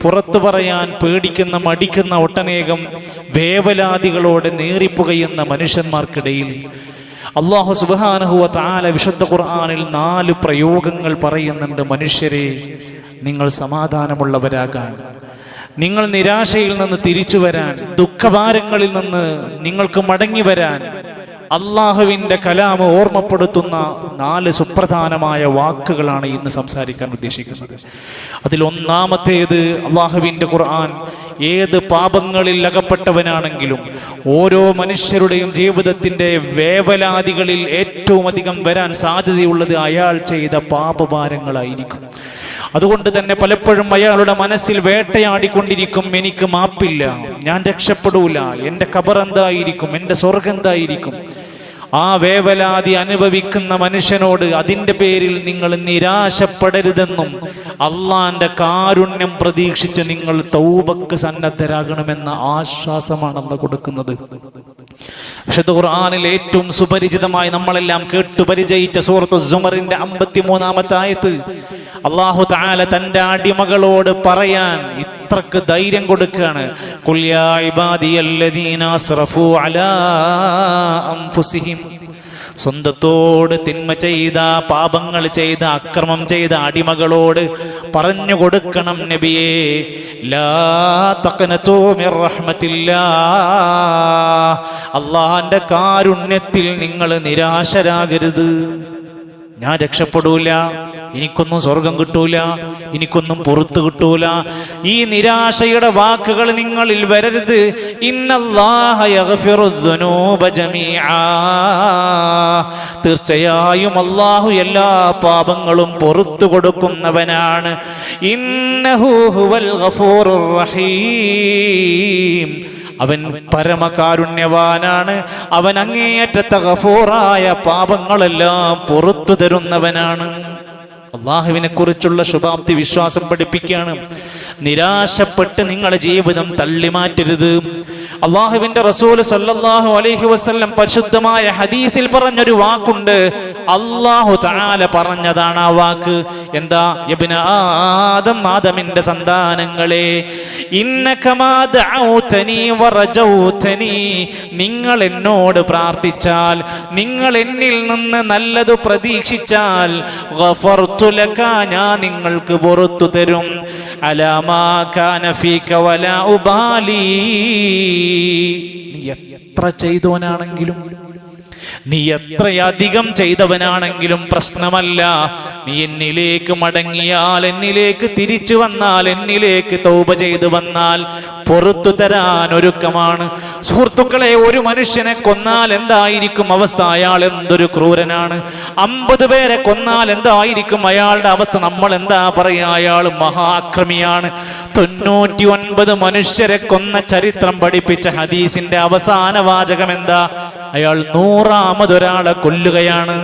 പുറത്തു പറയാൻ പേടിക്കുന്ന മടിക്കുന്ന ഒട്ടനേകം വേവലാതികളോടെ നേറിപ്പുകയുന്ന മനുഷ്യന്മാർക്കിടയിൽ അല്ലാഹു സുബ്ഹാനഹു വ തആല വിശുദ്ധ ഖുർആനിൽ 4 പ്രയോഗങ്ങൾ പറയുന്നുണ്ട്. മനുഷ്യരെ, നിങ്ങൾ സമാധാനമുള്ളവരാകാൻ, നിങ്ങൾ നിരാശയിൽ നിന്ന് തിരിച്ചു വരാൻ, ദുഃഖഭാരങ്ങളിൽ നിന്ന് നിങ്ങൾക്ക് മടങ്ങി വരാൻ അള്ളാഹുവിൻ്റെ കലാം ഓർമ്മപ്പെടുത്തുന്ന 4 സുപ്രധാനമായ വാക്കുകളാണ് ഇന്ന് സംസാരിക്കാൻ ഉദ്ദേശിക്കുന്നത്. അതിലൊന്നാമത്തേത്, അള്ളാഹുവിൻ്റെ ഖുർആൻ ഏത് പാപങ്ങളിൽ അകപ്പെട്ടവനാണെങ്കിലും ഓരോ മനുഷ്യരുടെയും ജീവിതത്തിൻ്റെ വേവലാതികളിൽ ഏറ്റവും അധികം വരാൻ സാധ്യതയുള്ളത് അയാൾ ചെയ്ത പാപഭാരങ്ങളായിരിക്കും. അതുകൊണ്ട് തന്നെ പലപ്പോഴും അയാളുടെ മനസ്സിൽ വേട്ടയാടിക്കൊണ്ടിരിക്കും, എനിക്ക് മാപ്പില്ല, ഞാൻ രക്ഷപ്പെടൂല, എൻ്റെ ഖബർ എന്തായിരിക്കും, എൻ്റെ സ്വർഗ്ഗം എന്തായിരിക്കും. ആ വേവലാതി അനുഭവിക്കുന്ന മനുഷ്യനോട് അതിൻ്റെ പേരിൽ നിങ്ങൾ നിരാശപ്പെടരുതെന്നും അള്ളാന്റെ കാരുണ്യം പ്രതീക്ഷിച്ച് നിങ്ങൾ തൗബക്ക് സന്നദ്ധരാകണമെന്ന ആശ്വാസമാണ് അല്ലാഹു കൊടുക്കുന്നത്. വിശുദ്ധ ഖുർആനിൽ ഏറ്റവും സുപരിചിതമായി നമ്മളെല്ലാം കേട്ടു പരിചയിച്ച സൂറത്തു സുമറിന്റെ 53-ാമത്തെ ആയത്ത് അല്ലാഹു തആല തന്റെ അടിമകളോട് പറയാൻ ഇത്രക്ക് ധൈര്യം കൊടുക്കുകയാണ്. ഖുൽ യാ ഇബാദിയല്ലദീന അസ്റഫൂ അലാ അൻഫുസിഹിം, സ്വന്തത്തോട് തിന്മ ചെയ്ത, പാപങ്ങൾ ചെയ്ത, അക്രമം ചെയ്ത അടിമകളോട് പറഞ്ഞു കൊടുക്കണം നബിയേ, ലാ തഖ്നതൂ മിർ റഹ്മത്തില്ലാഹ്, അല്ലാഹുവിന്റെ കാരുണ്യത്തിൽ നിങ്ങൾ നിരാശരാകരുത്. ഞാൻ രക്ഷപ്പെടൂല, എനിക്കൊന്നും സ്വർഗം കിട്ടൂല, എനിക്കൊന്നും പുറത്തു കിട്ടൂല, ഈ നിരാശയുടെ വാക്കുകൾ നിങ്ങളിൽ വരരുത്. ഇന്നല്ലാഹ യഗ്ഫിറുദ്ദുനൂബ ജമീആ, തീർച്ചയായും അല്ലാഹു എല്ലാ പാപങ്ങളും പുറത്തു കൊടുക്കുന്നവനാണ്. ഇന്നഹു ഹുവൽ ഗഫൂറുർ റഹീം, അവൻ പരമകാരുണ്യവാനാണ്, അവൻ അങ്ങേയറ്റത്തെ ഗഫൂറായ പാപങ്ങളെല്ലാം പുറത്തു തരുന്നവനാണ്. അള്ളാഹുവിനെ കുറിച്ചുള്ള ശുഭാപ്തി വിശ്വാസം പഠിപ്പിക്കുകയാണ്. നിരാശപ്പെട്ട് നിങ്ങളുടെ ജീവിതം തള്ളിമാറ്റരുത്. അള്ളാഹുവിന്റെ റസൂൽ സല്ലല്ലാഹു അലൈഹി വസല്ലം പരിശുദ്ധമായ ഹദീസിൽ പറഞ്ഞൊരു വാക്കുണ്ട്. അല്ലാഹു തആല പറഞ്ഞതാണ് ആ വാക്ക്. എന്താ? ഇബ്ന ആദം, ആദമിന്റെ സന്താനങ്ങളെ, ഇന്നക മാ ദഅൗതനി വറജൗതനി, നിങ്ങൾ എന്നോട് പ്രാർത്ഥിച്ചാൽ, നിങ്ങൾ എന്നിൽ നിന്ന് നല്ലത് പ്രതീക്ഷിച്ചാൽ, ഗഫർതു ലക, ഞാൻ നിങ്ങൾക്ക് പുറത്തു തരും. അലാ മാ കാന ഫീക വലാ ഉബാലി, നീ എത്ര ചെയ്തവനാണെങ്കിലും, നീ എത്രയധികം ചെയ്തവനാണെങ്കിലും പ്രശ്നമല്ല. നീ എന്നിലേക്ക് മടങ്ങിയാൽ, എന്നിലേക്ക് തിരിച്ചു വന്നാൽ, എന്നിലേക്ക് തൗബ ചെയ്തു വന്നാൽ പുറത്തു തരാൻ ഒരുക്കമാണ്. സുഹൃത്തുക്കളെ, ഒരു മനുഷ്യനെ കൊന്നാൽ എന്തായിരിക്കും അവസ്ഥ? അയാൾ എന്തൊരു ക്രൂരനാണ്. 50 പേരെ കൊന്നാൽ എന്തായിരിക്കും അയാളുടെ അവസ്ഥ? നമ്മൾ എന്താ പറയാ? അയാൾ മഹാക്രമിയാണ്. 99 മനുഷ്യരെ കൊന്ന ചരിത്രം പഠിപ്പിച്ച ഹദീസിന്റെ അവസാന വാചകം എന്താ? അയാൾ 100-ാമതൊരാളെ കൊല്ലുകയാണ്.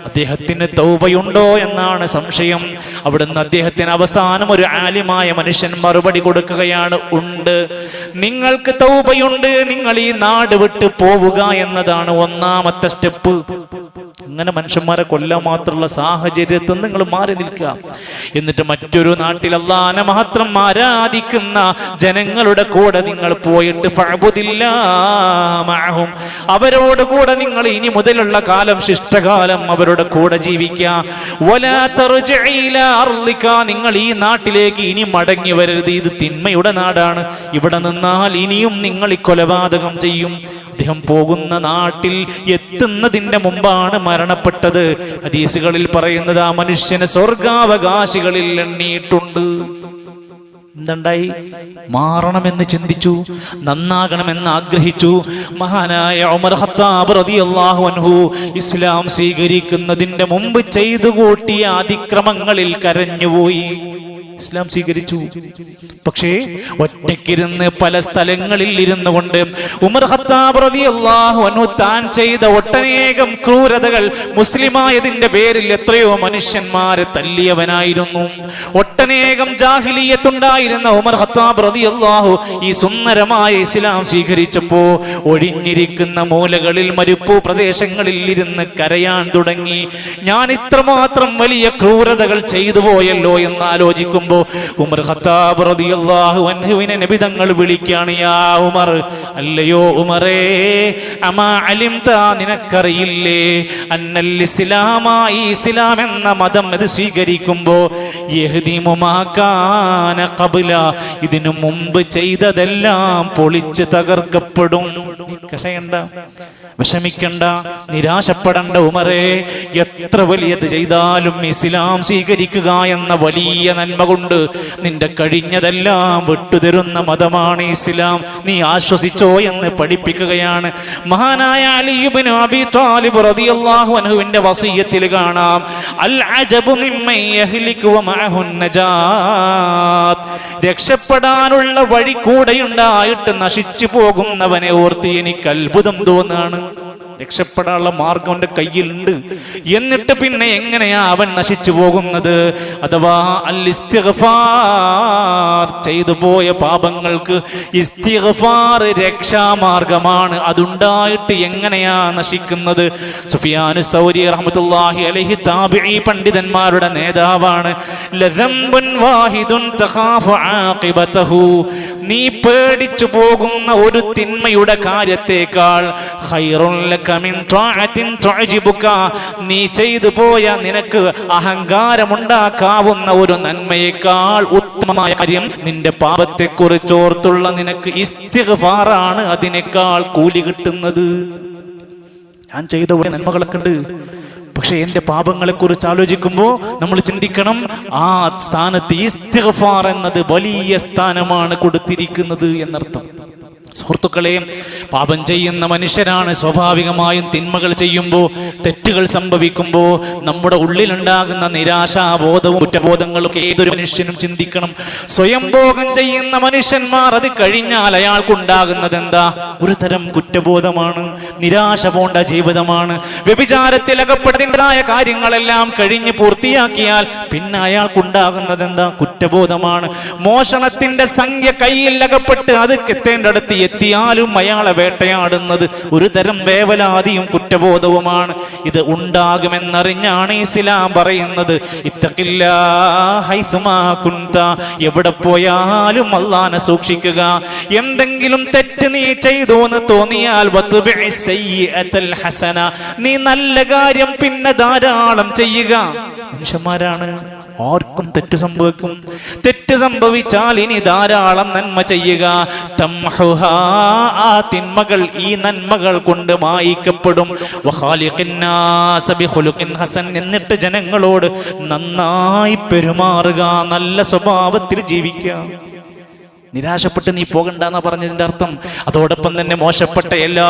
അദ്ദേഹത്തിന് തൗബയുണ്ടോ എന്നാണ് സംശയം. അവിടുന്ന് അദ്ദേഹത്തിന് അവസാനം ഒരു ആലിമായ മനുഷ്യൻ മറുപടി കൊടുക്കുകയാണ്, ഉണ്ട്. നിങ്ങൾക്ക് തൗബയുണ്ട്, നിങ്ങൾ ഈ നാട് വിട്ട് പോവുക എന്നതാണ് 1-ാമത്തെ സ്റ്റെപ്പ്. അങ്ങനെ മനുഷ്യന്മാരെ കൊല്ലാൻ മാത്രമുള്ള സാഹചര്യത്തിൽ നിങ്ങൾ മാറി നിൽക്കുക. എന്നിട്ട് മറ്റൊരു നാട്ടിൽ അല്ലാഹനെ മാത്രം ആരാധിക്കുന്ന ജനങ്ങളുടെ കൂടെ നിങ്ങൾ പോയിട്ട് ഫഅബ്ദില്ലാഹ മഅഹും, അവരോട് കൂടെ നിങ്ങൾ ഇനി മുതലുള്ള കാലം, ശിഷ്ടകാലം അവരുടെ കൂടെ ജീവിക്കുക. വലാ തർജിഇ ഇലാ അർളിക, നിങ്ങൾ ഈ നാട്ടിലേക്ക് ഇനി മടങ്ങി വരരുത്. ഇത് തിന്മയുടെ നാടാണ്. ഇവിടെ നിന്നാൽ ഇനിയും നിങ്ങൾ ഈ കൊലപാതകം ചെയ്യും. അദ്ദേഹം പോകുന്ന നാട്ടിൽ എത്തുന്നതിന്റെ മുമ്പാണ് മരണപ്പെട്ടത്. ഹദീസുകളിൽ പറയുന്നത് ആ മനുഷ്യന് സ്വർഗാവകാശികളിൽ എണ്ണിയിട്ടുണ്ട്. എന്തുണ്ടായി? മാറണമെന്ന് ചിന്തിച്ചു, നന്നാകണമെന്ന് ആഗ്രഹിച്ചു. മഹാനായ ഉമർ ഖത്താബ് റളിയല്ലാഹു അൻഹു ഇസ്ലാം സ്വീകരിക്കുന്നതിന്റെ മുമ്പ് ചെയ്തു കൂട്ടിയ അതിക്രമങ്ങളിൽ കരഞ്ഞുപോയി. ഇസ്ലാം സ്വീകരിച്ചു. പക്ഷേ ഒറ്റയ്ക്കിരുന്ന് പല സ്ഥലങ്ങളിൽ ഇരുന്നു കൊണ്ട് ഉമർ ഖത്താബ് റളിയല്ലാഹു അൻഹു താൻ ചെയ്ത ഒട്ടനേകം ക്രൂരതകൾ, മുസ്ലിമായതിന്റെ പേരിൽ എത്രയോ മനുഷ്യന്മാരെ തല്ലിയവനായിരുന്നു. ഒട്ടനേകം ജാഹിലിയത്തുണ്ടായിരുന്ന ഉമർ ഖത്താബ് റളിയല്ലാഹു ഈ സുന്ദരമായ ഇസ്ലാം സ്വീകരിച്ചപ്പോ ഒഴിഞ്ഞിരിക്കുന്ന മൂലകളിൽ, മരുപ്പു പ്രദേശങ്ങളിൽ ഇരുന്ന് കരയാൻ തുടങ്ങി. ഞാൻ ഇത്രമാത്രം വലിയ ക്രൂരതകൾ ചെയ്തു പോയല്ലോ എന്ന് ആലോചിക്കും. കിടക്കുമ്പോ ഉമർ ഖത്താബ് റളിയല്ലാഹു അൻഹുവിനെ നബി തങ്ങൾ വിളിക്കാണ്, യാ ഉമർ, അല്ലയോ ഉമറേ, അമാ അലിംത, നിനക്കറിയില്ലേ, അന്നൽ ഇസ്ലാമ, ഈ ഇസ്ലാം എന്ന മതം അത് സ്വീകരിക്കുമ്പോ യഹ്ദിമു മാ കാന ഖബ്ല, ഇതിനു മുമ്പ് ചെയ്തതെല്ലാം പൊളിച്ച് തകർക്കപ്പെടും. കഷയണ്ട, വിഷമിക്കണ്ട, നിരാശപ്പെടണ്ട ഉമറേ. എത്ര വലിയത് ചെയ്താലും ഇസ്ലാം സ്വീകരിക്കുക എന്ന വലിയ നന്മ കൊണ്ട് നിന്റെ കഴിഞ്ഞതെല്ലാം വിട്ടുതരുന്ന മതമാണ് ഇസ്ലാം. നീ ആശ്വസിച്ചോ എന്ന് പഠിപ്പിക്കുകയാണ്. മഹാനായ അലി ഇബ്നു അബീ ത്വാലിബ് റളിയല്ലാഹു അൻഹുവിന്റെ വസിയ്യത്തിൽ കാണാം, അൽ അജബു മിമ്മൻ യഹ്ലികു വമഅഹു നജാത്ത്, രക്ഷപ്പെടാനുള്ള വഴി കൂടെയുണ്ടായിട്ട് നശിച്ചു പോകുന്നവനെ ഓർത്ത് എനിക്ക് അത്ഭുതം തോന്നാണ്. രക്ഷപ്പെടാനുള്ള മാർഗം അവന്റെ കയ്യിലുണ്ട്, എന്നിട്ട് പിന്നെ എങ്ങനെയാ അവൻ നശിച്ചു പോകുന്നത്? അഥവാ അൽ ഇസ്തിഗ്ഫാർ, ചെയ്തു പോയ പാപങ്ങൾക്ക് ഇസ്തിഗ്ഫാർ രക്ഷാമാർഗമാണ്. അതുണ്ടായിട്ട് എങ്ങനെയാ നശിക്കുന്നത്? സുഫിയാനു സൗരി റഹ്മത്തുള്ളാഹി അലൈഹി താബിഈ പണ്ഡിതന്മാരുടെ നേതാവാണ്. ലദംബുൻ വാഹിദുൻ തഖാഫു ആഖിബതഹു, നീ പേടിച്ചു പോകുന്ന ഒരു തിന്മയുടെ കാര്യത്തേക്കാൾ ഖൈറുൻ ലക മിൻ ത്വാഅത്തിൻ തുഅജിബുക, നീ ചെയ്തു പോയ നിനക്ക് അഹങ്കാരമുണ്ടാക്കാവുന്ന ഒരു നന്മയേക്കാൾ ഉത്തമമായ കാര്യം നിന്റെ പാപത്തെക്കുറിച്ചോർത്തുള്ള നിനക്ക് ഇസ്തിഗ്ഫാറാണ്. അതിനേക്കാൾ കൂലി കിട്ടുന്നത്. ഞാൻ ചെയ്ത നന്മകളൊക്കെ ഉണ്ട്, പക്ഷെ എന്റെ പാപങ്ങളെ കുറിച്ച് ആലോചിക്കുമ്പോൾ നമ്മൾ ചിന്തിക്കണം, ആ സ്ഥാനത്ത് ഇസ്തിഗ്ഫാർ എന്നത് വലിയ സ്ഥാനമാണ് കൊടുത്തിരിക്കുന്നത് എന്നർത്ഥം. സുഹൃത്തുക്കളെ, പാപം ചെയ്യുന്ന മനുഷ്യരാണ് സ്വാഭാവികമായും തിന്മകൾ ചെയ്യുമ്പോൾ, തെറ്റുകൾ സംഭവിക്കുമ്പോൾ നമ്മുടെ ഉള്ളിലുണ്ടാകുന്ന നിരാശാബോധവും കുറ്റബോധങ്ങളും ഏതൊരു മനുഷ്യനും ചിന്തിക്കണം. സ്വയം ഭോഗം ചെയ്യുന്ന മനുഷ്യന്മാർ, അത് കഴിഞ്ഞാൽ അയാൾക്കുണ്ടാകുന്നത് എന്താ? ഒരു തരം കുറ്റബോധമാണ്, നിരാശ പോണ്ട ജീവിതമാണ്. വ്യഭിചാരത്തിൽ അകപ്പെടുന്നതായ കാര്യങ്ങളെല്ലാം കഴിഞ്ഞ് പൂർത്തിയാക്കിയാൽ പിന്നെ അയാൾക്കുണ്ടാകുന്നത് എന്താ? കുറ്റബോധമാണ്. മോഷണത്തിന്റെ സംഖ്യ കയ്യിൽ അകപ്പെട്ട് അത് എത്തേണ്ടടുത്ത് എത്തിയാലും അയാളെ വേട്ടയാടുന്നത് ഒരു തരം വേവലാതിയും കുറ്റബോധവുമാണ്. ഇത് ഉണ്ടാകുമെന്നറിഞ്ഞാണ് ഇസ്ലാം പറയുന്നത്, ഇത്തഖില്ലാഹ ഹൈസുമാ കുൻത, എവിടെ പോയാലും അല്ലാഹനെ സൂക്ഷിക്കുക. എന്തെങ്കിലും തെറ്റ് നീ ചെയ്തു എന്ന് തോന്നിയാൽ വത്ബിഇ സയ്യിഅത്തൽ ഹസന, നീ നല്ല കാര്യം പിന്നെ ധാരാളം ചെയ്യുക. മനുഷ്യന്മാരാണ്, ആർക്കും തെറ്റ് സംഭവിക്കും. തെറ്റ് സംഭവിച്ചാൽ ഇനി ധാരാളം നന്മ ചെയ്യുക. തംഹുഹാ, ആ തിന്മകൾ ഈ നന്മകൾ കൊണ്ട് മായിക്കപ്പെടും. വഖാലിഖിൻ നാസ ബിഖുലുഖിൻ ഹസൻ, എന്നിട്ട് ജനങ്ങളോട് നന്നായി പെരുമാറുക, നല്ല സ്വഭാവത്തിൽ ജീവിക്കുക. നിരാശപ്പെട്ട് നീ പോകണ്ടെന്നാ പറഞ്ഞതിന്റെ അർത്ഥം. അതോടൊപ്പം തന്നെ മോശപ്പെട്ട എല്ലാ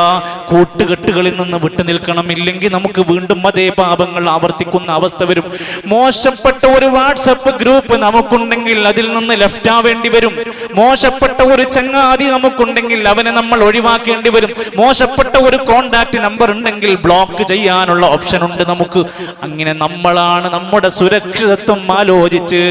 കൂട്ടുകെട്ടുകളിൽ നിന്ന് വിട്ടു നിൽക്കണം. ഇല്ലെങ്കിൽ നമുക്ക് വീണ്ടും അതേ പാപങ്ങൾ ആവർത്തിക്കുന്ന അവസ്ഥ വരും. മോശപ്പെട്ട ഒരു വാട്സപ്പ് ഗ്രൂപ്പ് നമുക്കുണ്ടെങ്കിൽ അതിൽ നിന്ന് ലെഫ്റ്റ് ആവേണ്ടി വരും. മോശപ്പെട്ട ഒരു ചങ്ങാതി നമുക്കുണ്ടെങ്കിൽ അവനെ നമ്മൾ ഒഴിവാക്കേണ്ടി വരും. മോശപ്പെട്ട ഒരു കോണ്ടാക്ട് നമ്പർ ഉണ്ടെങ്കിൽ ബ്ലോക്ക് ചെയ്യാനുള്ള ഓപ്ഷൻ ഉണ്ട് നമുക്ക്. അങ്ങനെ നമ്മളാണ് നമ്മുടെ സുരക്ഷിതത്വം ആലോചിച്ച്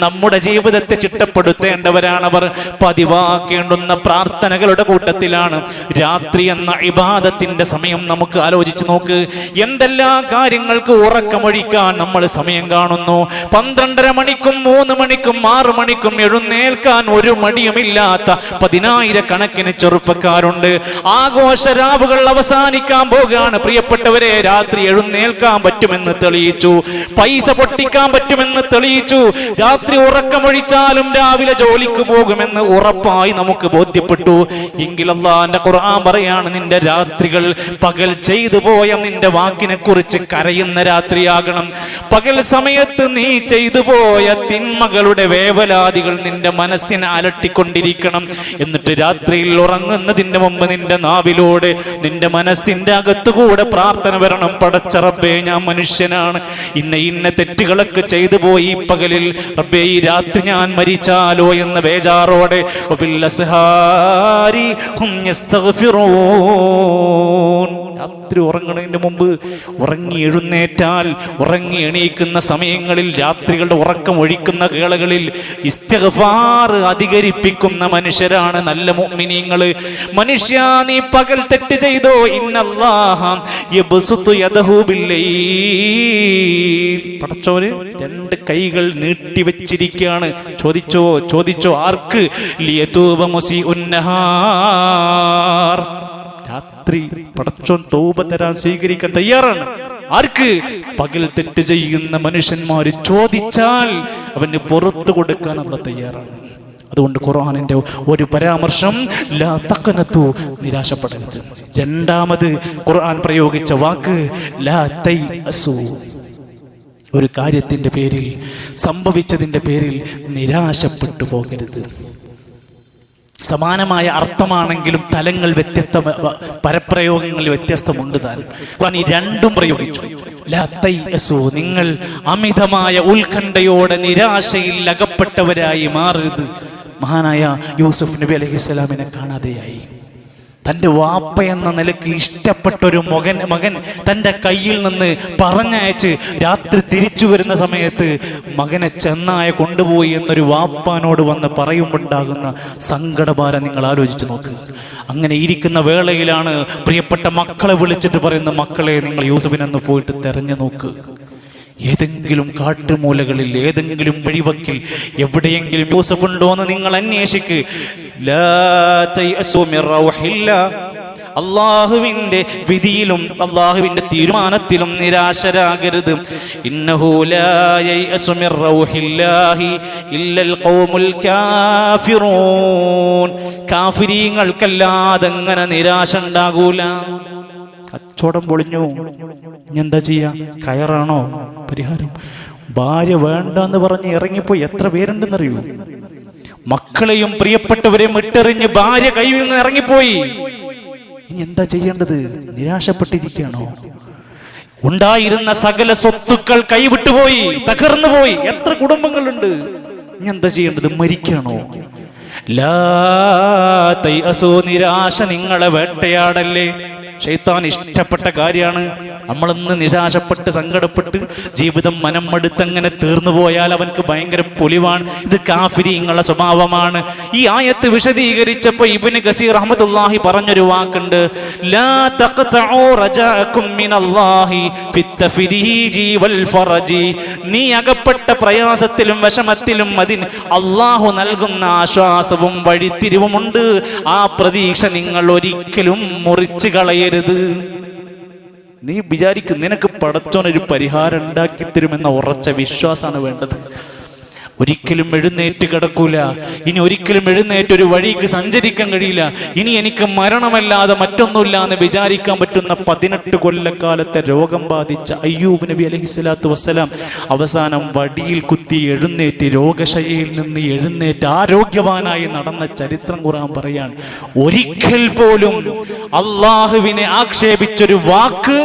നമ്മുടെ ജീവിതത്തെ ചിട്ടപ്പെടുത്തേണ്ടവരാണവർ. പതിവാക്കേണ്ടുന്ന പ്രാർത്ഥനകളുടെ കൂട്ടത്തിലാണ് രാത്രി എന്ന ഇബാദത്തിന്റെ സമയം. നമുക്ക് ആലോചിച്ച് നോക്ക്, എന്തെല്ലാം കാര്യങ്ങൾക്ക് ഉറക്കമൊഴിക്കാൻ നമ്മൾ സമയം കാണുന്നു. 12:30 മണിക്കും 3 മണിക്കും 6 മണിക്കും എഴുന്നേൽക്കാൻ ഒരു മടിയുമില്ലാത്ത 10,000-കണക്കിന് ചെറുപ്പക്കാരുണ്ട്. ആഘോഷരാവുകൾ അവസാനിക്കാൻ പോകുകയാണ്. പ്രിയപ്പെട്ടവരെ, രാത്രി എഴുന്നേൽക്കാൻ പറ്റുമെന്ന് തെളിയിച്ചു, പൈസ പൊട്ടിക്കാൻ പറ്റുമെന്ന് തെളിയിച്ചു. രാത്രി ഉറക്കമൊഴിച്ചാലും രാവിലെ ജോലിക്ക് പോകുമെന്ന് ഉറപ്പായി നമുക്ക് ബോധ്യപ്പെട്ടു. എങ്കിൽ അല്ലാഹുവിന്റെ ഖുർആൻ പറയാണ്, നിന്റെ രാത്രികൾ പകൽ ചെയ്തു പോയ നിന്റെ വാക്കിനെ കുറിച്ച് കരയുന്ന രാത്രിയാകണം. പകൽ സമയത്ത് നീ ചെയ്തു പോയ തിന്മകളുടെ വേവലാതികൾ നിന്റെ മനസ്സിനെ അലട്ടിക്കൊണ്ടിരിക്കണം. എന്നിട്ട് രാത്രിയിൽ ഉറങ്ങുന്നതിന്റെ മുമ്പ് നിന്റെ നാവിലൂടെ നിന്റെ മനസ്സിന്റെ അകത്തുകൂടെ പ്രാർത്ഥന വരണം. പടച്ച റബ്ബേ, ഞാൻ മനുഷ്യനാണ്, ഇന്ന തെറ്റുകളൊക്കെ ചെയ്തു പോയി പകലിൽ. റബ്ബേ, ഈ രാത്രി ഞാൻ മരിച്ചാലോ എന്ന ബേജാറോടെ وبالأسحار هم يستغفرون. രാത്രി ഉറങ്ങുന്നതിന് മുമ്പ് ഉറങ്ങി എഴുന്നേറ്റാൽ ഉറങ്ങി എണീക്കുന്ന സമയങ്ങളിൽ രാത്രികളുടെ ഉറക്കം ഒഴിക്കുന്ന വേളകളിൽ ഇസ്തിഗ്ഫാർ അധികരിപ്പിക്കുന്ന മനുഷ്യരാണ് നല്ല മുഅ്മിനീങ്ങള്. മനുഷ്യ, നീ പകൽ തെറ്റ് ചെയ്തോ, ഇന്നല്ലാഹ യബ്സുതു യദഹു ബില്ലൈൽ, പടച്ചോന് രണ്ട് കൈകൾ നീട്ടിവെച്ചിരിക്കുകയാണ്. ചോദിച്ചോ ആർക്ക്? ലിയതൂബ മുസീഉൻ നഹാർ, രാത്രി പടച്ചോൻ തൗബ തരാൻ സ്വീകരിക്കാൻ തയ്യാറാണ്. ആർക്ക്? പകൽ തെറ്റ് ചെയ്യുന്ന മനുഷ്യന്മാര് ചോദിച്ചാൽ അവന് പുറത്തു കൊടുക്കാൻ അല്ലാഹു തയ്യാറാണ്. അതുകൊണ്ട് ഖുർആനിന്റെ ഒരു പരാമർശം ലാ തഖനതു, നിരാശപ്പെടരുത്. രണ്ടാമത് ഖുർആൻ പ്രയോഗിച്ച വാക്ക് ലാ തൈഅസു, ഒരു കാര്യത്തിന്റെ പേരിൽ, സംഭവിച്ചതിന്റെ പേരിൽ നിരാശപ്പെട്ടു പോകരുത്. സമാനമായ അർത്ഥമാണെങ്കിലും തലങ്ങൾ വ്യത്യസ്ത, പരപ്രയോഗങ്ങൾ വ്യത്യസ്തമുണ്ട്. താൻ ഖുർആൻ ഈ രണ്ടും പ്രയോഗിച്ചു. ലാ തൈഅസു, നിങ്ങൾ അമിതമായ ഉത്കണ്ഠയോടെ നിരാശയിൽ അകപ്പെട്ടവരായി മാറരുത്. മഹാനായ യൂസുഫ് നബി അലൈഹിസ്സലാമിനെ കാണാതെയായി. തൻ്റെ വാപ്പ എന്ന നിലയ്ക്ക് ഇഷ്ടപ്പെട്ട ഒരു മകൻ തൻ്റെ കയ്യിൽ നിന്ന് പറഞ്ഞയച്ച് രാത്രി തിരിച്ചു വരുന്ന സമയത്ത് മകനെ ചെന്നായ കൊണ്ടുപോയി എന്നൊരു വാപ്പാനോട് വന്ന് പറയുമ്പോണ്ടാകുന്ന സങ്കടഭാരം നിങ്ങൾ ആലോചിച്ച് നോക്ക്. അങ്ങനെ ഇരിക്കുന്ന വേളയിലാണ് പ്രിയപ്പെട്ട മക്കളെ വിളിച്ചിട്ട് പറയുന്നത്, മക്കളെ, നിങ്ങൾ യൂസുഫിനൊന്ന് പോയിട്ട് തെരഞ്ഞു നോക്ക്. ഏതെങ്കിലും കാട്ടുമൂലകളിൽ, ഏതെങ്കിലും വഴിവക്കിൽ എവിടെയെങ്കിലും യൂസുഫ് ഉണ്ടോന്ന് നിങ്ങൾ അന്വേഷിക്ക്. ലാ തൈഅസു മിർ റൗഹില്ലാ, അള്ളാഹുവിൻ്റെ വിധിയിലും അള്ളാഹുവിൻ്റെ തീരുമാനത്തിലും നിരാശരാകരുത്. ഇന്നഹു ലാ യൈഅസു മിർ റൗഹില്ലാഹി ഇല്ലൽ ഖൗമുൽ കാഫിറൂൻ, കാഫിരീങ്ങൾക്കല്ലാതെ അങ്ങനെ നിരാശ ഉണ്ടാകൂല. കച്ചവടം പൊളിഞ്ഞു, ഇനി എന്താ ചെയ്യാ? കയറാണോ പരിഹാരം? ഭാര്യ വേണ്ടെന്ന് പറഞ്ഞ് ഇറങ്ങിപ്പോയി എത്ര പേരുണ്ടെന്നറിയൂ? മക്കളെയും പ്രിയപ്പെട്ടവരെയും ഇട്ടെറിഞ്ഞ് ഭാര്യ കയ്യിൽ നിന്ന് ഇറങ്ങിപ്പോയി. ഇനി എന്താ ചെയ്യേണ്ടത്? നിരാശപ്പെട്ടിരിക്കുകയാണോ? ഉണ്ടായിരുന്ന സകല സ്വത്തുക്കൾ കൈവിട്ടുപോയി, തകർന്നു പോയി. എത്ര കുടുംബങ്ങളുണ്ട്? ഇനി എന്താ ചെയ്യേണ്ടത്? മരിക്കണോ? ലാ തൈഅസു, നിരാശ നിങ്ങളെ വേട്ടയാടല്ലേ. ശൈത്താൻ ഇഷ്ടപ്പെട്ട കാര്യമാണ്. നമ്മളൊന്ന് നിരാശപ്പെട്ട് സങ്കടപ്പെട്ട് ജീവിതം മനംമടുത്തങ്ങനെ തീർന്നു പോയാൽ അവൻക്ക് ഭയങ്കര പൊലിവാണ്. ഇത് കാഫിരീങ്ങളുടെ സ്വഭാവമാണ്. ഈ ആയത്ത് വിശദീകരിച്ചപ്പോൾ ഇബ്നു കസീർ റഹ്മത്തുള്ളാഹി പറഞ്ഞൊരു വാക്കുണ്ട്, ലാ തഖ്തഉ റജാഅകും മിനല്ലാഹി ഫിത്തഫരീജി വൽ ഫറജി, നീ അകപ്പെട്ട പ്രയാസത്തിലും വിഷമത്തിലും അതിന് അല്ലാഹു നൽകുന്ന ആശ്വാസവും വഴിത്തിരിവുമുണ്ട്. ആ പ്രതീക്ഷ നിങ്ങൾ ഒരിക്കലും മുറിച്ചു കളയരുത്. നീ വിചാരിക്കും നിനക്ക് പടച്ചോനൊരു പരിഹാരം ഉണ്ടാക്കി തരുമെന്ന ഉറച്ച വിശ്വാസമാണ് വേണ്ടത്. ഒരിക്കലും എഴുന്നേറ്റ് കിടക്കൂല, ഇനി ഒരിക്കലും എഴുന്നേറ്റ് ഒരു വഴിക്ക് സഞ്ചരിക്കാൻ കഴിയില്ല, ഇനി എനിക്ക് മരണമല്ലാതെ മറ്റൊന്നുമില്ല എന്ന് വിചാരിക്കാൻ പറ്റുന്ന 18 കൊല്ലക്കാലത്തെ രോഗം ബാധിച്ച അയ്യൂബ് നബി അലൈഹിസ്സലാത്തു വസ്സലാം അവസാനം വടിയിൽ കുത്തി എഴുന്നേറ്റ് രോഗശയ്യയിൽ നിന്ന് എഴുന്നേറ്റ് ആരോഗ്യവാനായി നടന്ന ചരിത്രം ഖുർആൻ പറയാണ്. ഒരിക്കൽ പോലും അള്ളാഹുവിനെ ആക്ഷേപിച്ചൊരു വാക്ക്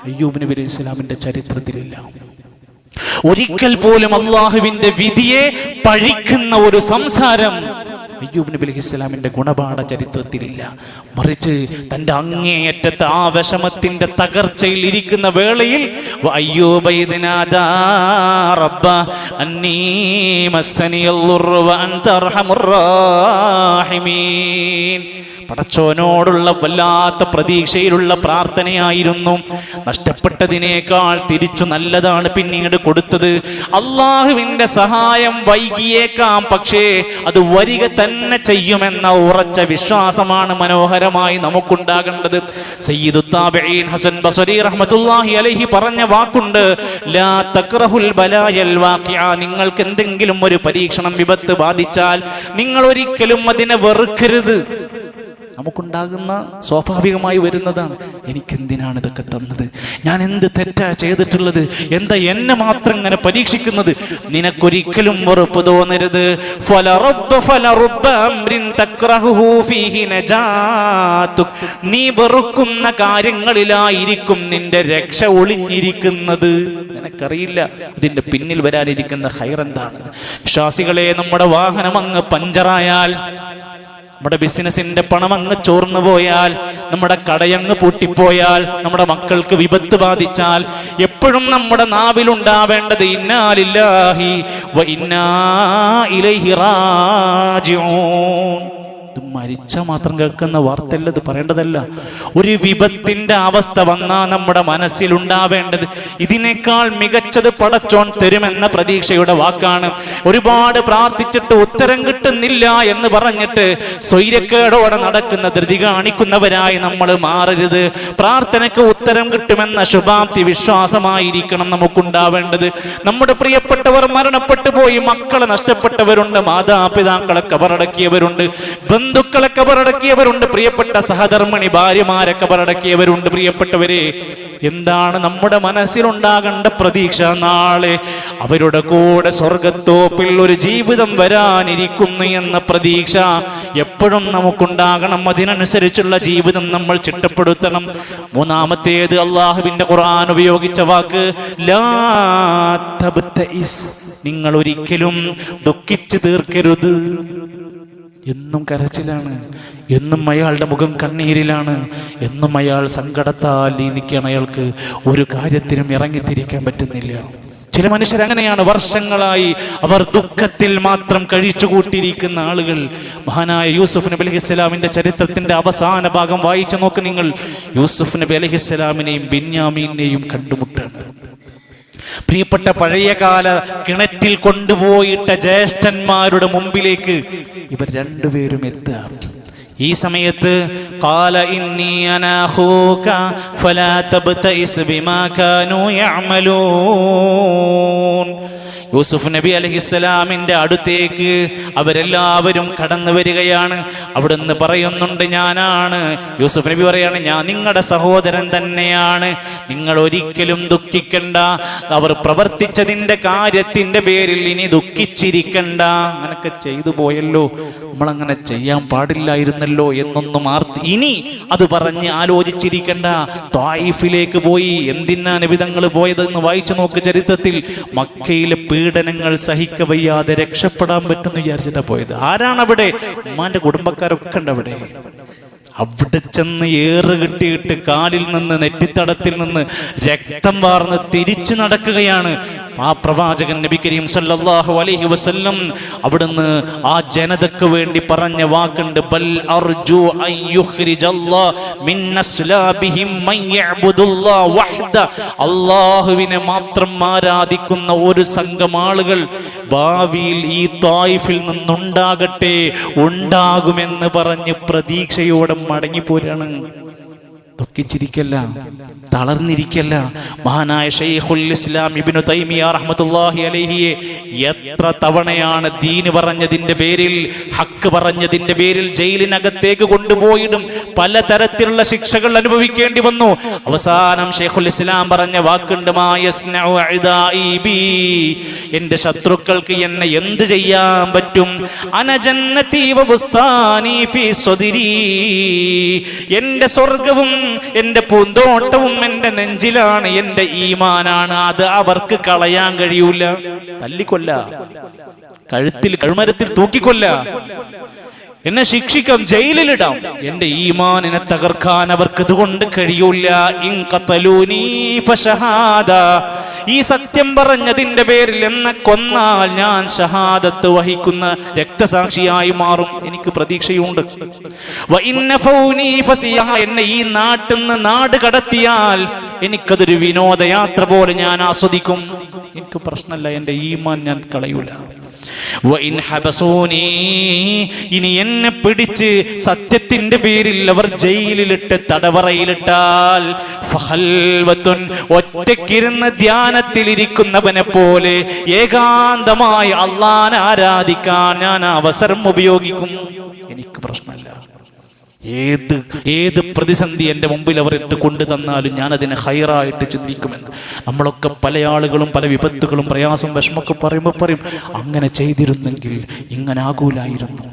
അയ്യൂബ് നബി അലൈഹിസ്സലാമിന്റെ ചരിത്രത്തിലില്ല. ഒരിക്കൽ പോലും അള്ളാഹുവിന്റെ വിധിയെ പഴിക്കുന്ന ഒരു സംസാരം അയ്യൂബ് നബി അലൈഹിസ്സലാമിന്റെ ഗുണപാഠ ചരിത്രത്തിലില്ല. മറിച്ച് തന്റെ അങ്ങേയറ്റത്തെ ആ വിഷമത്തിന്റെ തകർച്ചയിൽ ഇരിക്കുന്ന വേളയിൽ അയ്യൂബ ഇദ് നാദാ റബ്ബ അന്നീ മസ്സനിയൽ ദുർറു വ അൻത അർഹമുർ റഹീമീൻ, പടച്ചോനോടുള്ള വല്ലാത്ത പ്രതീക്ഷയിലുള്ള പ്രാർത്ഥനയായിരുന്നു. നഷ്ടപ്പെട്ടതിനേക്കാൾ തിരിച്ചു നല്ലതാണ് പിന്നീട് കൊടുത്തത്. അള്ളാഹുവിന്റെ സഹായം വൈകിയേക്കാം, പക്ഷേ അത് വരിക തന്നെ ചെയ്യുമെന്ന ഉറച്ച വിശ്വാസമാണ് മനോഹരമായി നമുക്കുണ്ടാകേണ്ടത്. സയ്യിദു താബിഈൻ ഹസൻ ബസ്രി റഹ്മത്തുള്ളാഹി അലൈഹി പറഞ്ഞ വാക്കുണ്ട്, ലാ തക്റഹുൽ ബലായൽ വാഖിഅ, നിങ്ങൾക്ക് എന്തെങ്കിലും ഒരു പരീക്ഷണം, വിപത്ത് ബാധിച്ചാൽ നിങ്ങൾ ഒരിക്കലും അതിനെ വെറുക്കരുത്. നമുക്കുണ്ടാകുന്ന സ്വാഭാവികമായി വരുന്നതാണ്, എനിക്കെന്തിനാണ് ഇതൊക്കെ തന്നത്, ഞാൻ എന്ത് തെറ്റാ ചെയ്തിട്ടുള്ളത്, എന്താ എന്നെ മാത്രം ഇങ്ങനെ പരീക്ഷിക്കുന്നത്? നിനക്കൊരിക്കലും വെറുപ്പ് തോന്നരുത്. നീ വെറുക്കുന്ന കാര്യങ്ങളിലായിരിക്കും നിന്റെ രക്ഷ ഒളിഞ്ഞിരിക്കുന്നത്. നിനക്കറിയില്ല അതിന്റെ പിന്നിൽ വരാനിരിക്കുന്ന ഖൈർ എന്താണെന്ന്. വിശ്വാസികളെ, നമ്മുടെ വാഹനം അങ്ങ് പഞ്ചറായാൽ നമ്മുടെ ബിസിനസിന്റെ പണം അങ്ങ് ചോർന്നു പോയാൽ, നമ്മുടെ കടയങ്ങ് പൂട്ടിപ്പോയാൽ, നമ്മുടെ മക്കൾക്ക് വിപത്ത് ബാധിച്ചാൽ, എപ്പോഴും നമ്മുടെ നാവിലുണ്ടാവേണ്ടത് ഇന്നാ ലില്ലാഹി വ ഇന്നാ ഇലൈഹി റാജിഊൻ. മരിച്ച മാത്രം കേൾക്കുന്ന വാർത്തയല്ല, ഇത് പറയേണ്ടതല്ല. ഒരു വിപത്തിന്റെ അവസ്ഥ വന്നാ നമ്മുടെ മനസ്സിലുണ്ടാവേണ്ടത് ഇതിനേക്കാൾ മികച്ചത് പടച്ചോൻ തരുമെന്ന പ്രതീക്ഷയുടെ വാക്കാണ്. ഒരുപാട് പ്രാർത്ഥിച്ചിട്ട് ഉത്തരം കിട്ടുന്നില്ല എന്ന് പറഞ്ഞിട്ട് സ്വൈര്യക്കേടോടെ നടക്കുന്ന ധൃതി കാണിക്കുന്നവരായി നമ്മൾ മാറരുത്. പ്രാർത്ഥനയ്ക്ക് ഉത്തരം കിട്ടുമെന്ന ശുഭാപ്തി വിശ്വാസമായിരിക്കണം നമുക്കുണ്ടാവേണ്ടത്. നമ്മുടെ പ്രിയപ്പെട്ടവർ മരണപ്പെട്ടു പോയി, മക്കളെ നഷ്ടപ്പെട്ടവരുണ്ട്, മാതാപിതാക്കളെ കബറടക്കിയവരുണ്ട്, ബന്ധുക്കളെ കബറടക്കിയവരുണ്ട്, പ്രിയപ്പെട്ട സഹധർമ്മിണി ഭാര്യമാരെ കബറടക്കിയവരുണ്ട്. പ്രിയപ്പെട്ടവരെ, എന്താണ് നമ്മുടെ മനസ്സിലുണ്ടാകേണ്ട പ്രതീക്ഷ? നാളെ അവരുടെ കൂടെ സ്വർഗത്തോപ്പിൽ ഒരു ജീവിതം വരാനിരിക്കുന്നു എന്ന പ്രതീക്ഷ എപ്പോഴും നമുക്കുണ്ടാകണം. അതിനനുസരിച്ചുള്ള ജീവിതം നമ്മൾ ചിട്ടപ്പെടുത്തണം. മൂന്നാമത്തേത് അള്ളാഹുവിന്റെ ഖുർആൻ ഉപയോഗിച്ച വാക്ക് ലാ തബ്തഇസ്. നിങ്ങൾ ഒരിക്കലും ദുഃഖിച്ചു തീർക്കരുത്. എന്നും കരച്ചിലാണ്, എന്നും അയാളുടെ മുഖം കണ്ണീരിലാണ്, എന്നും അയാൾ സങ്കടത്താൽ ഇരിക്കുകയാണ്. അയാൾക്ക് ഒരു കാര്യത്തിനും ഇറങ്ങിത്തിരിക്കാൻ പറ്റുന്നില്ല. ചില മനുഷ്യരങ്ങനെയാണ്, വർഷങ്ങളായി അവർ ദുഃഖത്തിൽ മാത്രം കഴിച്ചുകൂട്ടിയിരിക്കുന്ന ആളുകൾ. മഹാനായ യൂസുഫ് നബി അലൈഹിസ്സലാമിന്റെ ചരിത്രത്തിന്റെ അവസാന ഭാഗം വായിച്ചു നോക്ക് നിങ്ങൾ. യൂസുഫ് നബി അലൈഹിസ്സലാമിനെയും ബെന്യാമീനെയും കണ്ടുമുട്ടാണ്. പ്രിയപ്പെട്ട പഴയകാല കിണറ്റിൽ കൊണ്ടുപോയിട്ട ജ്യേഷ്ഠന്മാരുടെ മുമ്പിലേക്ക് ഇവർ രണ്ടുപേരും എത്തുക. ഈ സമയത്ത് ഖാല ഇന്നി അനാ അഖൂക ഫലാ തബ്തഇസ് ബിമാ കാനൂ യഅമലൂൻ. യൂസുഫ് നബി അലൈഹിസ്സലാമിന്റെ അടുത്തേക്ക് അവരെല്ലാവരും കടന്നു വരികയാണ്. അവിടുന്ന് പറയുന്നുണ്ട്, ഞാനാണ്. യൂസുഫ് നബി പറയാണ്, ഞാൻ നിങ്ങളുടെ സഹോദരൻ തന്നെയാണ്, നിങ്ങൾ ഒരിക്കലും ദുഃഖിക്കണ്ട. അവർ പ്രവർത്തിച്ചതിന്റെ കാര്യത്തിന്റെ പേരിൽ ഇനി ദുഃഖിച്ചിരിക്കണ്ട. അങ്ങനൊക്കെ ചെയ്തു പോയല്ലോ, നമ്മളങ്ങനെ ചെയ്യാൻ പാടില്ലായിരുന്നല്ലോ എന്നൊന്നും ഇനി അത് പറഞ്ഞ് ആലോചിച്ചിരിക്കണ്ട. ത്വായിഫിലേക്ക് പോയി. എന്തിനാ നബി തങ്ങൾ പോയതെന്ന് വായിച്ചു നോക്ക് ചരിത്രത്തിൽ. മക്കയിലെ പീഡനങ്ങൾ സഹിക്കവയ്യാതെ രക്ഷപ്പെടാൻ പറ്റുമെന്ന് വിചാരിച്ചിട്ടാ പോയത്. ആരാണ് അവിടെ? ഉമ്മാന്റെ കുടുംബക്കാരൊക്കെ ഉണ്ട് അവിടെ. അവിടെ ചെന്ന് ഏറ് കിട്ടിയിട്ട് കാലിൽ നിന്ന് നെറ്റിത്തടത്തിൽ നിന്ന് രക്തം വാർന്ന് തിരിച്ചു നടക്കുകയാണ് ആ പ്രവാചകൻ നബി കരീം സല്ലല്ലാഹു അലൈഹി വസല്ലം. അവിടുന്ന് ആ ജനതക്ക് വേണ്ടി പറഞ്ഞ വാക്കുണ്ട്, ബൽ അർജു അൻ യുഖ്രിജല്ലാഹു മിൻ അസ്ലാബിഹിം മൻ യഅ്ബുദുല്ലാഹ വഹ്ദ. അല്ലാഹുവിനെ മാത്രം ആരാധിക്കുന്ന ഒരു സംഘം ആളുകൾ ഭാവിയിൽ ഈ ത്വായിഫിൽ നിന്നുണ്ടാകട്ടെ, ഉണ്ടാകുമെന്ന് പറഞ്ഞ് പ്രതീക്ഷയോടെ മടങ്ങിപ്പോരാണ്. ദുഃഖിച്ചിരിക്കല്ല, തളർന്നിരിക്കല്ല. മഹാനായ ശൈഖുൽ ഇസ്ലാം ഇബ്നു തൈമിയ റഹ്മത്തുള്ളാഹി അലൈഹിയെ എത്ര തവണയാണ് ദീന് പറഞ്ഞതിന്റെ പേരിൽ, ഹക്ക് പറഞ്ഞതിന്റെ പേരിൽ ജയിലിനകത്തേക്ക് കൊണ്ടുപോയിടും. പലതരത്തിലുള്ള ശിക്ഷകൾ അനുഭവിക്കേണ്ടി വന്നു. അവസാനം ശൈഖുൽ ഇസ്ലാം പറഞ്ഞ വാക്കുണ്ട്, മാ യസ്നഉ അദാഇ ബി. എന്റെ ശത്രുക്കൾക്ക് എന്നെ എന്ത് ചെയ്യാൻ പറ്റും? അന ജന്നതി വ ബുസ്താനി ഫീ സദ്രി. എന്റെ സ്വർഗ്ഗവും എന്റെ പൂന്തോട്ടവും എന്റെ നെഞ്ചിലാണ്, എന്റെ ഈമാനാണ്. അത് അവർക്ക് കളയാൻ കഴിയൂല. തല്ലിക്കൊല്ല, കഴുത്തിൽ കഴുമരത്തിൽ തൂക്കിക്കൊല്ല, എന്നെ ശിക്ഷിക്കാം, ജയിലിലിടാം. എന്റെ ഈമാനിനെ തകർക്കാൻ അവർക്ക് ഇതുകൊണ്ട് കഴിയൂല. ഇൻ ഖതലൂനി ഫശഹാദ. ഈ സത്യം പറഞ്ഞതിന്റെ പേരിൽ എന്നെ കൊന്നാൽ ഞാൻ ഷഹാദത്ത് വഹിക്കുന്ന രക്തസാക്ഷിയായി മാറും. എനിക്ക് പ്രതീക്ഷയുണ്ട്. വ ഇന്ന ഫൗനി ഫസിയ. എന്നെ ഈ നാട്ടിൽ നിന്ന് നാട് കടത്തിയാൽ എനിക്കതൊരു വിനോദയാത്ര പോലെ ഞാൻ ആസ്വദിക്കും. എനിക്ക് പ്രശ്നമല്ല, എന്റെ ഈമാൻ ഞാൻ കളയൂല. ഇനി എന്നെ പിടിച്ച് സത്യത്തിന്റെ പേരിൽ അവർ ജയിലിലിട്ട് തടവറയിലിട്ടാൽ ഒറ്റയ്ക്കിരുന്ന് ധ്യാനത്തിലിരിക്കുന്നവനെ പോലെ ഏകാന്തമായി അള്ളാനെ ആരാധിക്കാൻ ഞാൻ അവസരം ഉപയോഗിക്കും. എനിക്ക് പ്രശ്നമില്ല. ഏത് പ്രതിസന്ധി എൻ്റെ മുമ്പിൽ അവർ ഇട്ട് കൊണ്ടു തന്നാലും ഞാൻ അതിനെ ഹൈറായിട്ട് ചിന്തിക്കുമെന്ന്. നമ്മളൊക്കെ പല ആളുകളും പല വിപത്തുകളും പ്രയാസം വിഷമൊക്കെ പറയുമ്പോൾ പറയും, അങ്ങനെ ചെയ്തിരുന്നെങ്കിൽ ഇങ്ങനെ ആകൂലായിരുന്നു,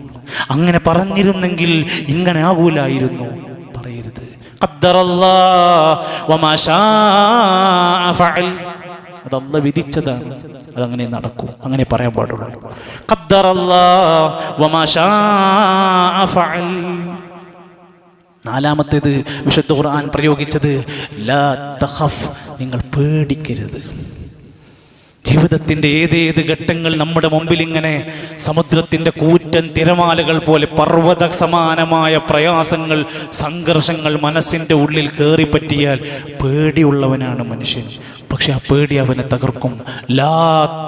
അങ്ങനെ പറഞ്ഞിരുന്നെങ്കിൽ ഇങ്ങനെ ആകൂലായിരുന്നു. പറയരുത്. ഖദ്ദറല്ലാഹു വമാ ശാഅ ഫഅൽ. അത് അല്ലാഹു വിധിച്ചതാണ്. അതങ്ങനെ നടക്കൂ, അങ്ങനെ പറയാൻ പാടുള്ളൂ. ഖദ്ദറല്ലാഹു വമാ ശാഅ ഫഅൽ. നാലാമത്തേത് വിശുദ്ധ ഖുർആൻ പ്രയോഗിച്ചത് ലാ തഖഫ്, നിങ്ങൾ പേടിക്കരുത്. ജീവിതത്തിന്റെ ഏതേത് ഘട്ടങ്ങൾ നമ്മുടെ മുമ്പിൽ ഇങ്ങനെ സമുദ്രത്തിന്റെ കൂറ്റൻ തിരമാലകൾ പോലെ പർവ്വത സമാനമായ പ്രയാസങ്ങൾ, സംഘർഷങ്ങൾ മനസ്സിന്റെ ഉള്ളിൽ കയറിപ്പറ്റിയാൽ പേടിയുള്ളവനാണ് മനുഷ്യൻ. പക്ഷെ ആ പേടി അവനെ തകർക്കും. ലാ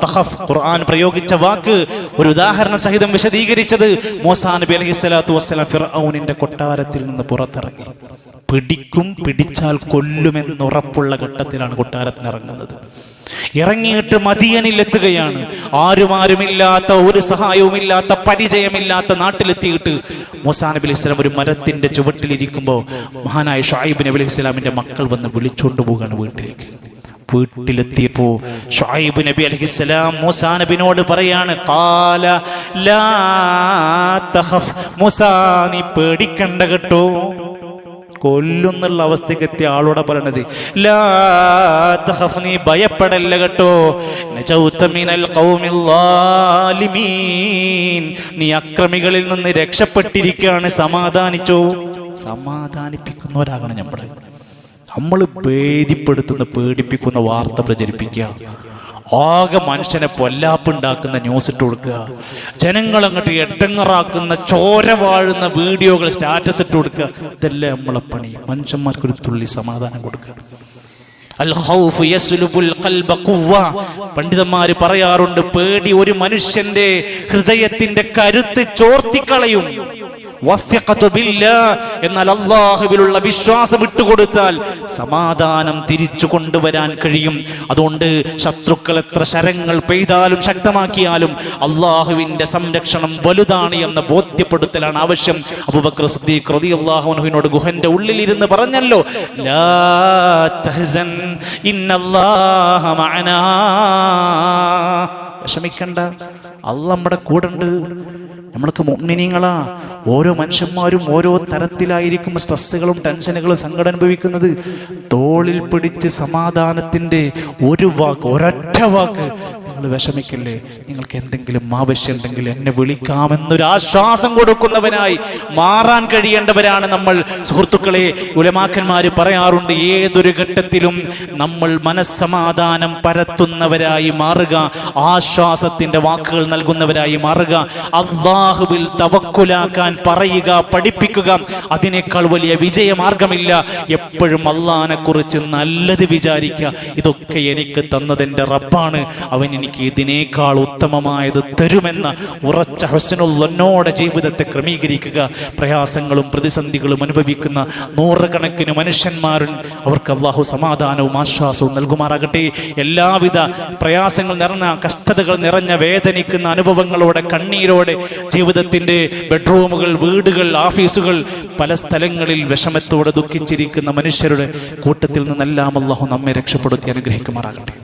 തഖഫ്, ഖുർആൻ പ്രയോഗിച്ച വാക്ക് ഒരു ഉദാഹരണം സഹിതം വിശദീകരിച്ചത് മൂസാ നബി അലൈഹിസ്സലാത്തു വസ്സലാം ഫിർഔനിന്റെ കൊട്ടാരത്തിൽ നിന്ന് പുറത്തിറങ്ങി. പിടിച്ചാൽ കൊല്ലുമെന്നുറപ്പുള്ള ഘട്ടത്തിലാണ് കൊട്ടാരത്തിന് ഇറങ്ങുന്നത്. ഇറങ്ങിയിട്ട് മദിയനിലെത്തുകയാണ്. ആരുമില്ലാത്ത, ഒരു സഹായവുമില്ലാത്ത, പരിചയമില്ലാത്ത നാട്ടിലെത്തിയിട്ട് മൂസാ നബി അലൈഹി സ്വലാം ഒരു മരത്തിന്റെ ചുവട്ടിലിരിക്കുമ്പോൾ മഹാനായ ശുഐബ് നബി അലൈഹി സ്വലാമിന്റെ മക്കൾ വന്ന് വിളിച്ചുകൊണ്ട് പോവുകയാണ് വീട്ടിലേക്ക്. വീട്ടിലെത്തിയപ്പോ ശുഐബ് നബി അലൈഹിസ്സലാം മൂസാ നബിനോട് പറയാണ്, ഖാല ലാ തഖഫ്, മൂസാ നീ പേടിക്കണ്ട കേട്ടോ. കൊല്ലുന്നുള്ള അവസ്ഥയ്ക്ക് എത്തിയ ആളോടെ പറയണത്, ലാ തഖഫ്, നീ ഭയപ്പെടല്ല കേട്ടോ. നജൗത മിനൽ ഖൗമിൽ ളാലിമീൻ, നീ അക്രമികളിൽ നിന്ന് രക്ഷപ്പെട്ടിരിക്കുകയാണ്, സമാധാനിച്ചോ. സമാധാനിപ്പിക്കുന്നവരാകണം നമ്മൾ ഭേദിപ്പെടുത്തുന്ന, പേടിപ്പിക്കുന്ന വാർത്ത പ്രചരിപ്പിക്കുക, ആകെ മനുഷ്യനെ പൊല്ലാപ്പുണ്ടാക്കുന്ന ന്യൂസ് ഇട്ട് കൊടുക്കുക, ജനങ്ങളങ്ങോട്ട് എട്ടങ്ങറാക്കുന്ന ചോര വാഴുന്ന വീഡിയോകൾ സ്റ്റാറ്റസ് ഇട്ട് കൊടുക്കുക. ഇതല്ലേ നമ്മളെ പണി. മനുഷ്യന്മാർക്കൊരു തുള്ളി സമാധാനം കൊടുക്കുക. അൽ ഖൗഫ് യസ്ലുബുൽ ഖൽബ ഖുവ്വ, പണ്ഡിതന്മാര് പറയാറുണ്ട്, പേടി ഒരു മനുഷ്യന്റെ ഹൃദയത്തിന്റെ കരുത്ത് ചോർത്തിക്കളയും. എന്നാൽ അല്ലാഹുവിലുള്ള വിശ്വാസം വിട്ടുകൊടുത്താൽ സമാധാനം തിരിച്ചു കൊണ്ടുവരാൻ കഴിയും. അതുകൊണ്ട് ശത്രുക്കൾ എത്ര ശരങ്ങൾ പെയ്താലും ശക്തമാക്കിയാലും അള്ളാഹുവിന്റെ സംരക്ഷണം വലുതാണ് എന്ന ബോധ്യപ്പെടുത്തലാണ് ആവശ്യം. അബൂബക്കർ സിദ്ദീഖ് റളിയല്ലാഹു അൻഹുവിനോട് ഗുഹന്റെ ഉള്ളിൽ ഇരുന്ന് പറഞ്ഞല്ലോ, ലാ തഹ്സൻ ഇന്നല്ലാഹ മഅനാ, വിഷമിക്കണ്ട, അല്ലാഹ് നമ്മുടെ കൂടെ ഉണ്ട്. നമ്മൾക്ക് മുഅ്മിനീങ്ങളാ. ഓരോ മനുഷ്യന്മാരും ഓരോ തരത്തിലായിരിക്കും സ്ട്രെസ്സുകളും ടെൻഷനുകളും സങ്കടം അനുഭവിക്കുന്നത്. തോളിൽ പിടിച്ച് സമാധാനത്തിന്റെ ഒരു വാക്ക്, ഒരൊറ്റ വാക്ക്, നിങ്ങൾ വിഷമിക്കല്ലേ, നിങ്ങൾക്ക് എന്തെങ്കിലും ആവശ്യമുണ്ടെങ്കിൽ എന്നെ വിളിക്കാമെന്നൊരു ആശ്വാസം കൊടുക്കുന്നവനായി മാറാൻ കഴിയേണ്ടവരാണ് നമ്മൾ. സുഹൃത്തുക്കളെ, ഉലമാക്കന്മാര് പറയാറുണ്ട്, ഏതൊരു ഘട്ടത്തിലും നമ്മൾ മനസ്സമാധാനം പരത്തുന്നവരായി മാറുക, ആശ്വാസത്തിന്റെ വാക്കുകൾ നൽകുന്നവരായി മാറുക, അല്ലാഹുവിൽ തവക്കുലാക്കാൻ പറയുക, പഠിപ്പിക്കുക. അതിനേക്കാൾ വലിയ വിജയമാർഗമില്ല. എപ്പോഴും അല്ലാഹനെ കുറിച്ച് നല്ലത് വിചാരിക്കുക. ഇതൊക്കെ എനിക്ക് തന്നതെന്റെ റബ്ബാണ്, അവൻ എനിക്ക് ഇതിനേക്കാൾ ഉത്തമമായത് തരുമെന്ന ഉറച്ച ഹുസ്നുള്ളോടെ ജീവിതത്തെ ക്രമീകരിക്കുക. പ്രയാസങ്ങളും പ്രതിസന്ധികളും അനുഭവിക്കുന്ന നൂറുകണക്കിന് മനുഷ്യന്മാരും അവർക്ക് അല്ലാഹു സമാധാനവും ആശ്വാസവും നൽകുമാറാകട്ടെ. എല്ലാവിധ പ്രയാസങ്ങൾ നിറഞ്ഞ, കഷ്ടതകൾ നിറഞ്ഞ, വേദനിക്കുന്ന അനുഭവങ്ങളോടെ, കണ്ണീരോടെ ജീവിതത്തിന്റെ ബെഡ്റൂമുകൾ, വീടുകൾ, ഓഫീസുകൾ, പല സ്ഥലങ്ങളിൽ വിഷമത്തോടെ ദുഃഖിച്ചിരിക്കുന്ന മനുഷ്യരുടെ കൂട്ടത്തിൽ നിന്നെല്ലാം അല്ലാഹു നമ്മെ രക്ഷപ്പെടുത്തി അനുഗ്രഹിക്കുമാറാകട്ടെ.